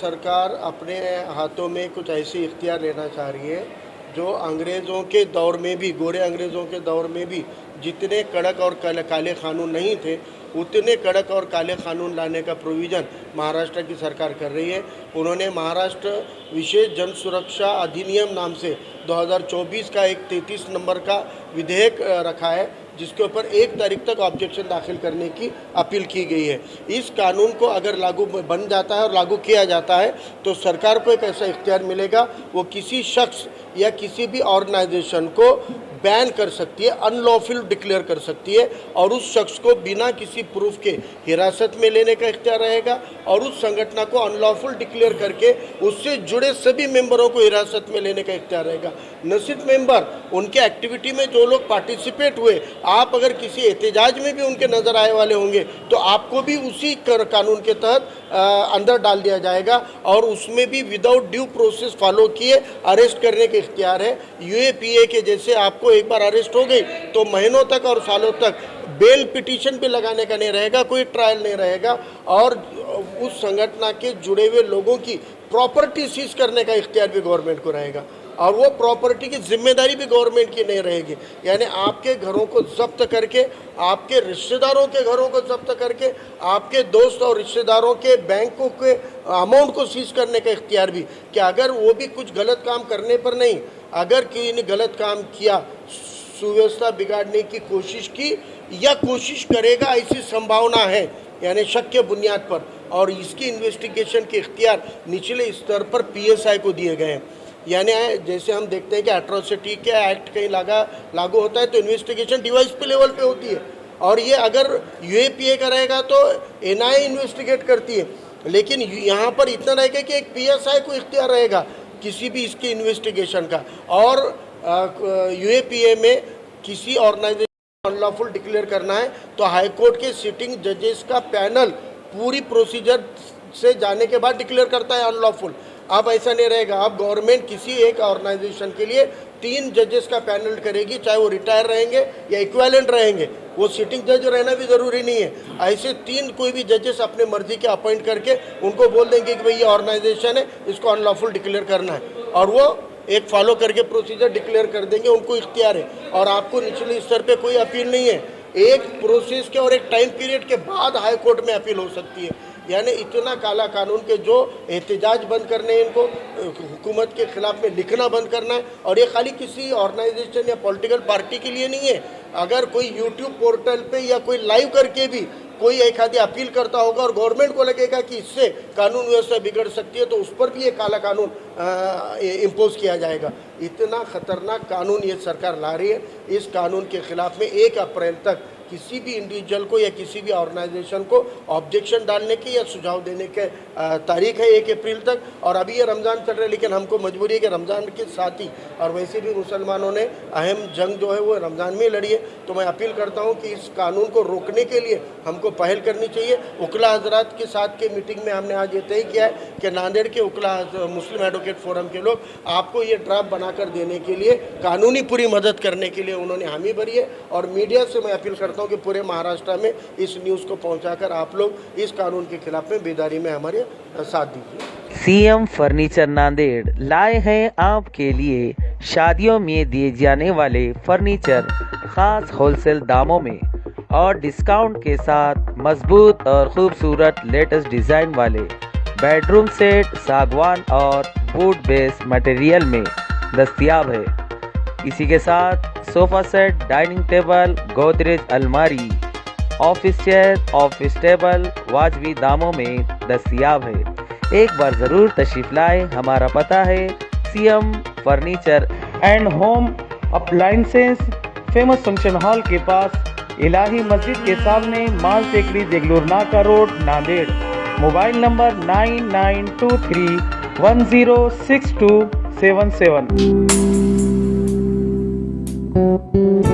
सरकार अपने हाथों में कुछ ऐसे इख्तियार लेना चाह रही है जो अंग्रेज़ों के दौर में भी, गोरे अंग्रेज़ों के दौर में भी जितने कड़क और काले कानून नहीं थे, उतने कड़क और काले कानून लाने का प्रोविज़न महाराष्ट्र की सरकार कर रही है। उन्होंने महाराष्ट्र विशेष जन सुरक्षा अधिनियम नाम से 2024 का एक 33 नंबर का विधेयक रखा है, जिसके ऊपर 1 तारीख तक ऑब्जेक्शन दाखिल करने की अपील की गई है। इस कानून को अगर लागू बन जाता है और लागू किया जाता है तो सरकार को एक ऐसा इख्तियार मिलेगा, वो किसी शख्स या किसी भी ऑर्गेनाइजेशन को बैन कर सकती है, अनलॉफुल डिक्लेयर कर सकती है, और उस शख्स को बिना किसी प्रूफ के हिरासत में लेने का इख्तियार रहेगा, और उस संगठन को अनलॉफुल डिक्लेयर करके उससे जुड़े सभी मेंबरों को हिरासत में लेने का इख्तियार रहेगा। न सिर्फ मेंबर, उनके एक्टिविटी में जो लोग पार्टिसिपेट हुए, आप अगर किसी एहतजाज में भी उनके नज़र आए वाले होंगे तो आपको भी उसी कानून के तहत अंदर डाल दिया जाएगा, और उसमें भी विदाउट ड्यू प्रोसेस फॉलो किए अरेस्ट करने के इख्तियार है। यूएपीए के जैसे आपको एक बार अरेस्ट हो गई तो महीनों तक और सालों तक बेल पिटीशन पे लगाने का नहीं रहेगा, कोई ट्रायल नहीं रहेगा, और उस संगठन के जुड़े हुए लोगों की प्रॉपर्टी सीज करने का इख्तियार भी गवर्नमेंट को रहेगा, और वो प्रॉपर्टी की जिम्मेदारी भी गवर्नमेंट की नहीं रहेगी। यानी आपके घरों को जब्त करके, आपके रिश्तेदारों के घरों को जब्त करके, आपके दोस्त और रिश्तेदारों के बैंकों के अमाउंट को सीज करने का इख्तियार भी, कि अगर वो भी कुछ गलत काम करने पर नहीं, अगर किसी ने गलत काम किया, सुव्यवस्था बिगाड़ने की कोशिश की या कोशिश करेगा ऐसी संभावना है, यानी शक के बुनियाद पर, और इसकी इन्वेस्टिगेशन के इख्तियार निचले स्तर पर पीएसआई को दिए गए हैं। यानी जैसे हम देखते हैं कि एट्रोसिटी के एक्ट कहीं लागू होता है तो इन्वेस्टिगेशन डिवाइस पे लेवल पे होती है, और ये अगर यूएपीए का रहेगा तो एनआईए इन्वेस्टिगेट करती है, लेकिन यहाँ पर इतना रहेगा कि एक पीएसआई को इख्तियार रहेगा किसी भी इसकी इन्वेस्टिगेशन का, और यूएपीए में किसी ऑर्गेनाइजेशन अनलॉफुल डिक्लेयर करना है तो हाईकोर्ट के सिटिंग जजेस का पैनल पूरी प्रोसीजर से जाने के बाद डिक्लेयर करता है अनलॉफुल। अब ऐसा नहीं रहेगा, अब गवर्नमेंट किसी एक ऑर्गेनाइजेशन के लिए 3 जजेस का पैनल करेगी, चाहे वो रिटायर रहेंगे या इक्विवेलेंट रहेंगे, वो सिटिंग जज रहना भी ज़रूरी नहीं है। ऐसे 3 कोई भी जजेस अपने मर्जी के अपॉइंट करके उनको बोल देंगे कि भाई ये ऑर्गेनाइजेशन है, इसको अनलॉफुल डिक्लेयर करना है, और वो एक फॉलो करके प्रोसीजर डिक्लेयर कर देंगे, उनको इख्तियार है, और आपको निचले स्तर पे कोई अपील नहीं है। एक प्रोसेस के और एक टाइम पीरियड के बाद हाई कोर्ट में अपील हो सकती है। यानी इतना काला कानून के जो एहतजाज बंद करने हैं, इनको हुकूमत के ख़िलाफ़ में लिखना बंद करना है, और ये खाली किसी ऑर्गेनाइजेशन या पॉलिटिकल पार्टी के लिए नहीं है। अगर कोई यूट्यूब पोर्टल पे या कोई लाइव करके भी कोई एक आधी अपील करता होगा और गवर्नमेंट को लगेगा कि इससे कानून व्यवस्था बिगड़ सकती है, तो उस पर भी ये काला कानून इम्पोज किया जाएगा। इतना ख़तरनाक कानून ये सरकार ला रही है। इस कानून के ख़िलाफ़ में 1 अप्रैल तक किसी भी इंडिविजुअल को या किसी भी ऑर्गेनाइजेशन को ऑब्जेक्शन डालने की या सुझाव देने के तारीख है 1 अप्रैल तक। और अभी ये रमज़ान चल रहा है, लेकिन हमको मजबूरी है कि रमज़ान के साथ ही, और वैसे भी मुसलमानों ने अहम जंग जो है वो रमज़ान में लड़ी है, तो मैं अपील करता हूँ कि इस कानून को रोकने के लिए हमको पहल करनी चाहिए। उकला हजरात के साथ के मीटिंग में हमने आज ये तय किया है कि नांदेड़ के उकला मुस्लिम एडवोकेट फोरम के लोग आपको ये ड्राफ्ट बनाकर देने के लिए, कानूनी पूरी मदद करने के लिए उन्होंने हामी भरी है। और मीडिया से मैं अपील करता हूँ कि पूरे महाराष्ट्र में इस न्यूज़ को पहुंचाकर आप लोग इस कानून के खिलाफ में बेदारी में हमारे साथ दीजिए। सीएम फर्नीचर नांदेड़ लाए हैं आपके लिए शादियों में दिए जाने वाले फर्नीचर खास होलसेल दामों में और डिस्काउंट के साथ मजबूत और खूबसूरत लेटेस्ट डिज़ाइन वाले बेडरूम सेट सागवान और वुड बेस मटेरियल में दस्तयाब है। इसी के साथ sofa set, dining table, Godrej अलमारी, ऑफिस चेयर, ऑफिस टेबल वाजबी दामों में दस्तयाब है। एक बार ज़रूर तशरीफ़ लाए। हमारा पता है CM furniture and home appliances, famous function hall के पास, इलाही मस्जिद के सामने, माल टेकरी, देगलूर नाका रोड, नांदेड़। Mobile number 9923106277।